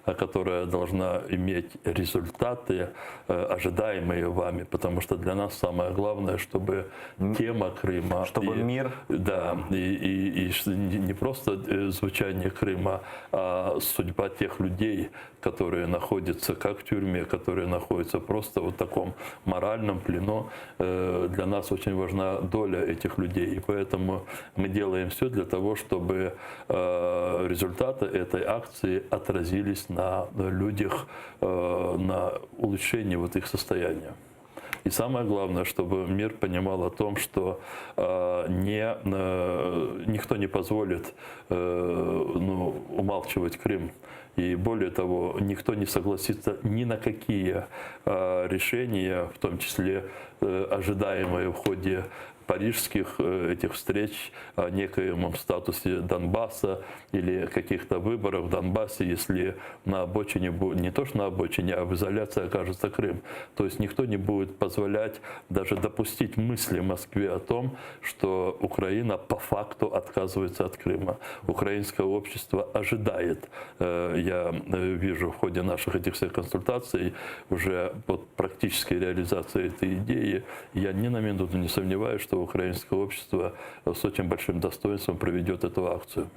которая должна иметь результаты, ожидаемые вами, потому что для нас самое главное, чтобы тема Крыма... Чтобы мир... Да, и не просто звучание Крыма, а судьба тех людей, которые находятся как в тюрьме, которые находятся просто в таком моральном плену. Для нас очень важна доля этих людей, и поэтому мы делаем все для того, чтобы результаты этой акции отразились на людях, на улучшении вот их состояния. И самое главное, чтобы мир понимал о том, что никто не позволит умалчивать Крым. И более того, никто не согласится ни на какие решения, в том числе ожидаемые в ходе парижских этих встреч о некоем статусе Донбасса или каких-то выборах в Донбассе, если на обочине, не то что на обочине, а в изоляции окажется Крым. То есть никто не будет позволять даже допустить мысли в Москве о том, что Украина по факту отказывается от Крыма. Украинское общество ожидает, я вижу в ходе наших этих всех консультаций, уже под практической реализацией этой идеи, я ни на минуту не сомневаюсь, что украинское общество с очень большим достоинством проведет эту акцию.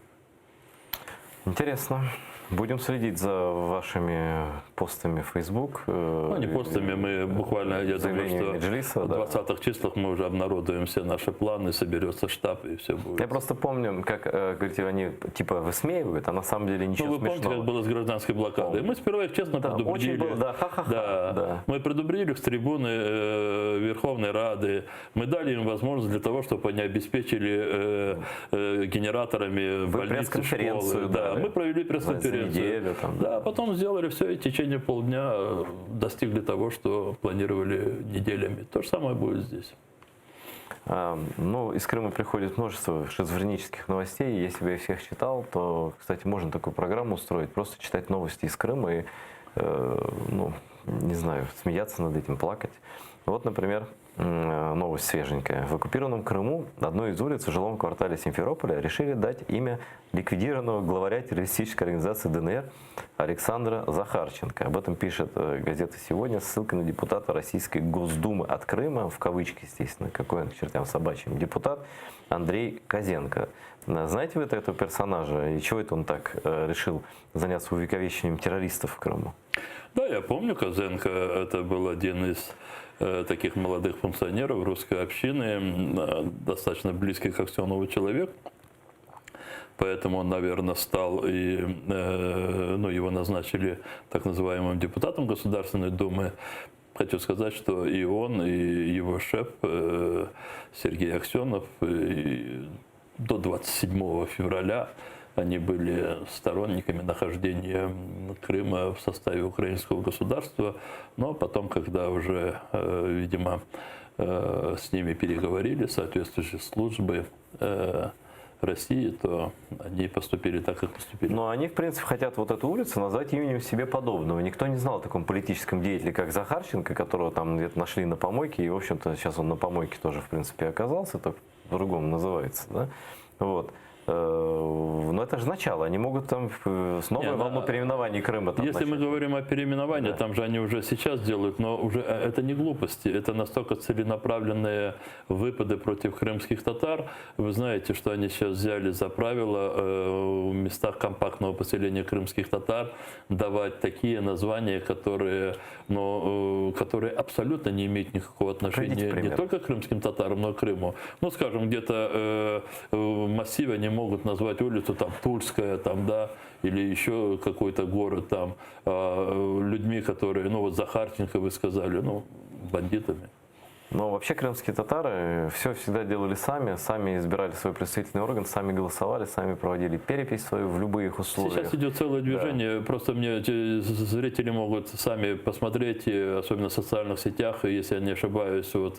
Интересно. Будем следить за вашими постами в Facebook. Ну, не постами, мы буквально, я думаю, что Меджлиса, в 20-х числах мы уже обнародуем все наши планы, соберется штаб и все будет. Я просто помню, как, говорите, они типа высмеивают, а на самом деле ничего вы смешного. Помните, как было с гражданской блокадой? Мы сперва их честно предупредили. Очень было, да, ха-ха-ха. Да. Мы предупредили их с трибуны Верховной Рады. Мы дали им возможность для того, чтобы они обеспечили генераторами больницы, школы. Да. Мы провели пресс-конференцию. Неделю, там, да, потом сделали все и в течение полдня достигли того, что планировали неделями. То же самое будет здесь. Ну, из Крыма приходит множество шизофренических новостей. Если бы я всех читал, то, кстати, можно такую программу устроить, просто читать новости из Крыма и, ну, не знаю, смеяться над этим, плакать. Вот, например, новость свеженькая. В оккупированном Крыму одной из улиц в жилом квартале Симферополя решили дать имя ликвидированного главаря террористической организации ДНР Александра Захарченко. Об этом пишет газета «Сегодня» с ссылкой на депутата Российской Госдумы от Крыма, в кавычки, естественно, какой он к чертям собачьим, депутат Андрей Козенко. Знаете вы этого персонажа и чего это он так решил заняться увековечением террористов в Крыму? Да, я помню Козенко, это был один из таких молодых функционеров русской общины, достаточно близкий к Аксенову человек. Поэтому он, наверное, стал и его назначили так называемым депутатом Государственной Думы. Хочу сказать, что и он, и его шеф Сергей Аксенов до 27 февраля они были сторонниками нахождения Крыма в составе украинского государства, но потом, когда уже, видимо, с ними переговорили соответствующие службы России, то они поступили так, как поступили. Но они, в принципе, хотят вот эту улицу назвать именем себе подобного. Никто не знал о таком политическом деятеле, как Захарченко, которого там где-то нашли на помойке, и, в общем-то, сейчас он на помойке тоже, в принципе, оказался, так по-другому называется, да? Вот. Но это же начало, они могут там с новой волной переименований Крыма. Если мы говорим о переименовании, да, там же они уже сейчас делают, но уже это не глупости, это настолько целенаправленные выпады против крымских татар. Вы знаете, что они сейчас взяли за правило в местах компактного поселения крымских татар давать такие названия, которые абсолютно не имеют никакого отношения не только к крымским татарам, но и к Крыму. Ну, скажем, где-то в массиве они могут назвать улицу там Тульская, там, да, или еще какой-то город там, людьми, которые, ну вот Захарченко вы сказали, ну, бандитами. Но вообще крымские татары все всегда делали сами избирали свой представительный орган, сами голосовали, сами проводили перепись свою в любых условиях. Сейчас идет целое движение, да. Просто мне зрители могут сами посмотреть, особенно в социальных сетях, если я не ошибаюсь, вот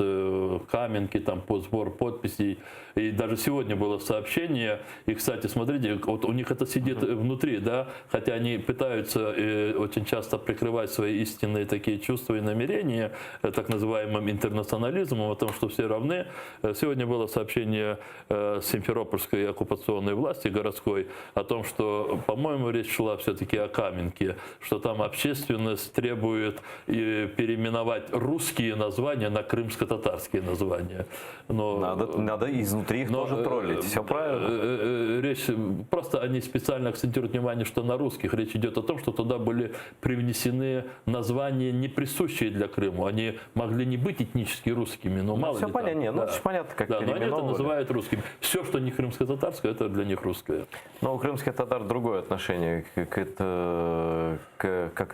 Каменки, там сбор подписей. И даже сегодня было сообщение, и, кстати, смотрите, вот у них это сидит внутри, да, хотя они пытаются очень часто прикрывать свои истинные такие чувства и намерения так называемым интернационализмом, национализмом, о том, что все равны. Сегодня было сообщение Симферопольской оккупационной власти городской о том, что, по-моему, речь шла все-таки о Каменке, что там общественность требует переименовать русские названия на крымско-татарские названия. Но, надо изнутри их тоже троллить. Все правильно. Речь, просто они специально акцентируют внимание, что на русских. Речь идет о том, что туда были привнесены названия, не присущие для Крыма. Они могли не быть этнически русскими, но мало все ли понятно, там. нет, понятно, как но они это переименовывали. называют русским. Все, что не крымско-татарское, это для них русское. Но у крымских татар другое отношение как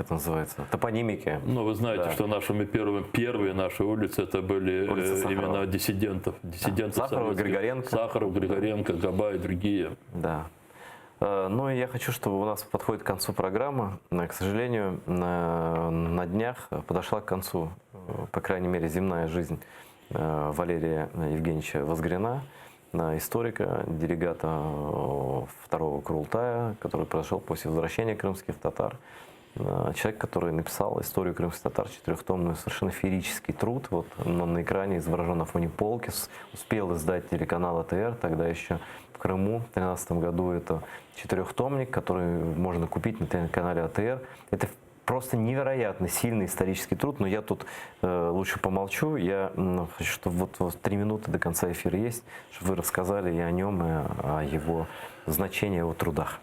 это называется, топонимике. Ну, вы знаете, Да. что первые наши улицы, это были именно диссидентов. Сахарова, советских. Григоренко. Сахаров, Григоренко, Габа и другие. Да. Ну и я хочу, чтобы у нас подходит к концу программа. К сожалению, на днях подошла к концу, по крайней мере, земная жизнь Валерия Евгеньевича Возгрина, историка, делегата второго Курултая, который произошел после возвращения крымских татар. Человек, который написал историю крымских татар, 4-томный, совершенно феерический труд. Вот он на экране изображен на фоне полки. Успел издать телеканал АТР, тогда еще в Крыму в 2013 году. Это 4-томник, который можно купить на телеканале АТР. Это просто невероятно сильный исторический труд, но я тут лучше помолчу. Я хочу, чтобы вот 3 минуты до конца эфира есть, чтобы вы рассказали и о нем, и о его значении, о его трудах.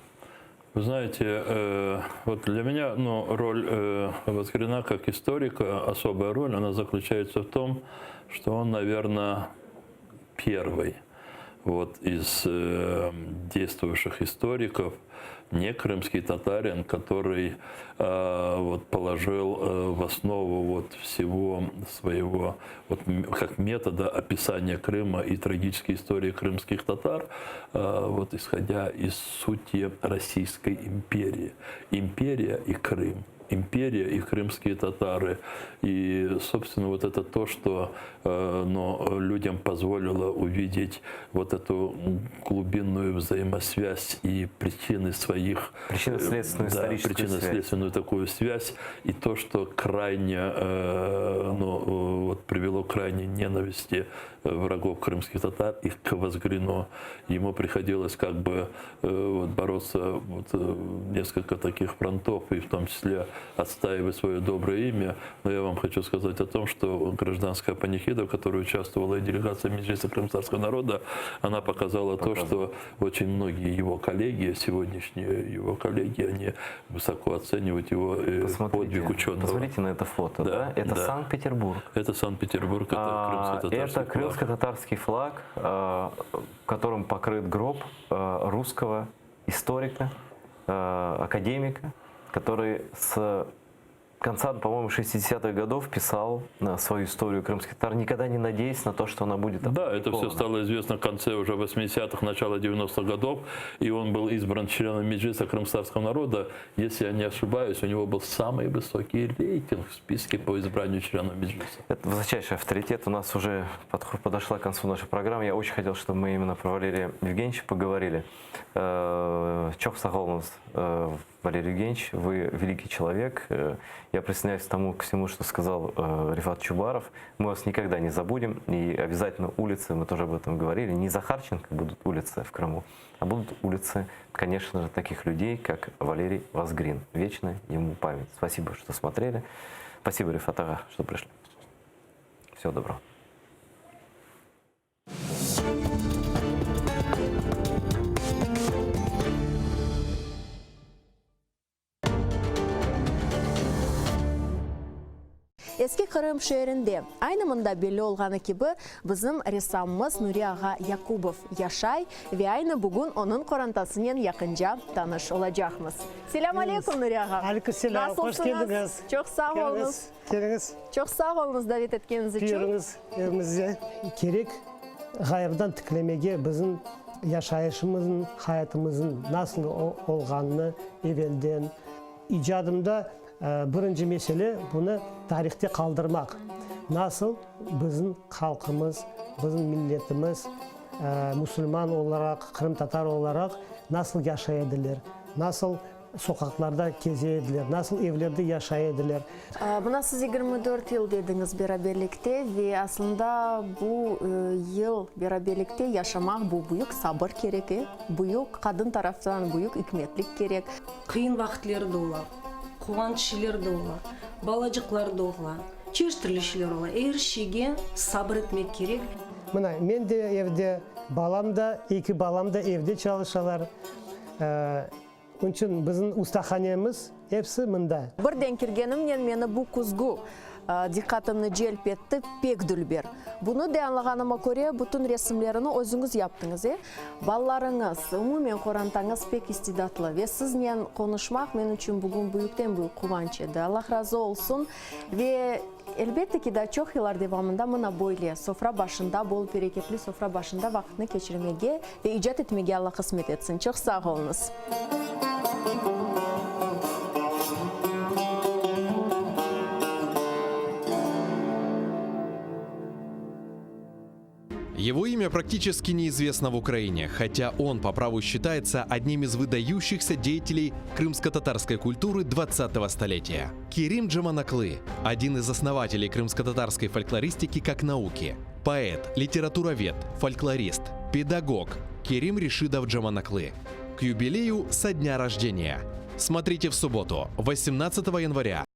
Вы знаете, вот для меня роль Возгрина как историка, особая роль, она заключается в том, что он, наверное, первый из действующих историков, не крымский татарин, который положил в основу всего своего как метода описания Крыма и трагической истории крымских татар, исходя из сути Российской империи. Империя и Крым. Империя и крымские татары. И, собственно, это то, что людям позволило увидеть эту глубинную взаимосвязь и причины своих... Причинно-следственную историческую причинно-следственную такую связь. И то, что крайне, привело к крайней ненависти врагов крымских татар и к Возгрину. Ему приходилось бороться несколько таких фронтов, и в том числе отстаивать свое доброе имя. Но я вам хочу сказать о том, что гражданская панихида, в которой участвовала и делегация Меджлиса крымтарского народа, она показала то, что очень многие его коллеги, сегодняшние его коллеги, они высоко оценивают его подвиг ученого. Посмотрите на это фото. Да? Это Санкт-Петербург. Это Санкт-Петербург, это крымско-татарский это крымско-татарский флаг, которым покрыт гроб русского историка, академика, который с конца, по-моему, 60-х годов писал свою историю крымских татар, никогда не надеясь на то, что она будет опубликована. Да, это все стало известно в конце уже 80-х, начало 90-х годов, и он был избран членом Меджлиса крымтарского народа. Если я не ошибаюсь, у него был самый высокий рейтинг в списке по избранию членов Меджлиса. Это высочайший авторитет. У нас уже подошла к концу нашей программы. Я очень хотел, чтобы мы именно про Валерия Евгеньевича поговорили. Чох сағолыңыз, Валерий Евгеньевич, вы великий человек. Я присоединяюсь к всему, что сказал Рифат Чубаров. Мы вас никогда не забудем. И обязательно улицы, мы тоже об этом говорили, не Захарченко будут улицы в Крыму, а будут улицы, конечно же, таких людей, как Валерий Возгрин. Вечная ему память. Спасибо, что смотрели. Спасибо, Рифат ага, что пришли. Всего доброго. Eski Kırım şehrinde aynı mında belli olğanı gibi bizim ressamımız Nuri Ağa Yakubov yaşay ve aynı bugün onun korantasının yakınca tanış olacağımız. Selam aleyküm Nuri Ağa. Aleykümselam. Hoş geldiniz. Çok sağ olunuz. Geliniz. Çok sağ olunuz davet ettiğiniz için. Buyurunuz evimizde. Керек ғайырдан тікілемеге біздің yaşayışımızın, hayatımızın nasıl olğanını evvelden icadımda birinci mesele bunu tarihte kaldırmak. Nasıl bizim halkımız, bizim milletimiz Müslüman olarak, Kırım Tatar olarak nasıl yaşayabilir? Nasıl sokaklarda gezerdiler, nasıl evlerde yaşayırdılar. Mına siz 24 yıl dediniz beraberlikte ve aslında bu yıl beraberlikte yaşamak bu büyük sabır gerek, büyük kadın taraftan büyük hükmetlik gerek. Kıyın vaxtları da ola, kuvançlar da ola, balacıklar da ola, çeşitli şeyler ola. Her şeye sabır etmek gerek. Mına men de evde, balam da, iki balam da evde çalışalar. Onun için bizim ustahanemiz hepsi mında. Birden kirgenimden meni bu kuzgu dikkatimni celp etti pek dülber. Bunu da anlağanıma göre bütün resimlerini özünüz yaptınız. Ballarınız, umumen korantanız pek istidatlı ve sizinle konuşmak benim için bugün büyükten büyük kıvanç edi. Allah razı olsun ve elbette ki de çok yıllar devamında mına böyle sofra başında, bol bereketli sofra başında vaktini geçirmeye ve icat etmeye Allah kısmet etsin. Çok sağ olunuz. Его имя практически неизвестно в Украине, хотя он по праву считается одним из выдающихся деятелей крымско-татарской культуры 20-го столетия. Керим Джаманаклы – один из основателей крымско-татарской фольклористики как науки. Поэт, литературовед, фольклорист, педагог Керим Решидов Джаманаклы. К юбилею со дня рождения. Смотрите в субботу, 18 января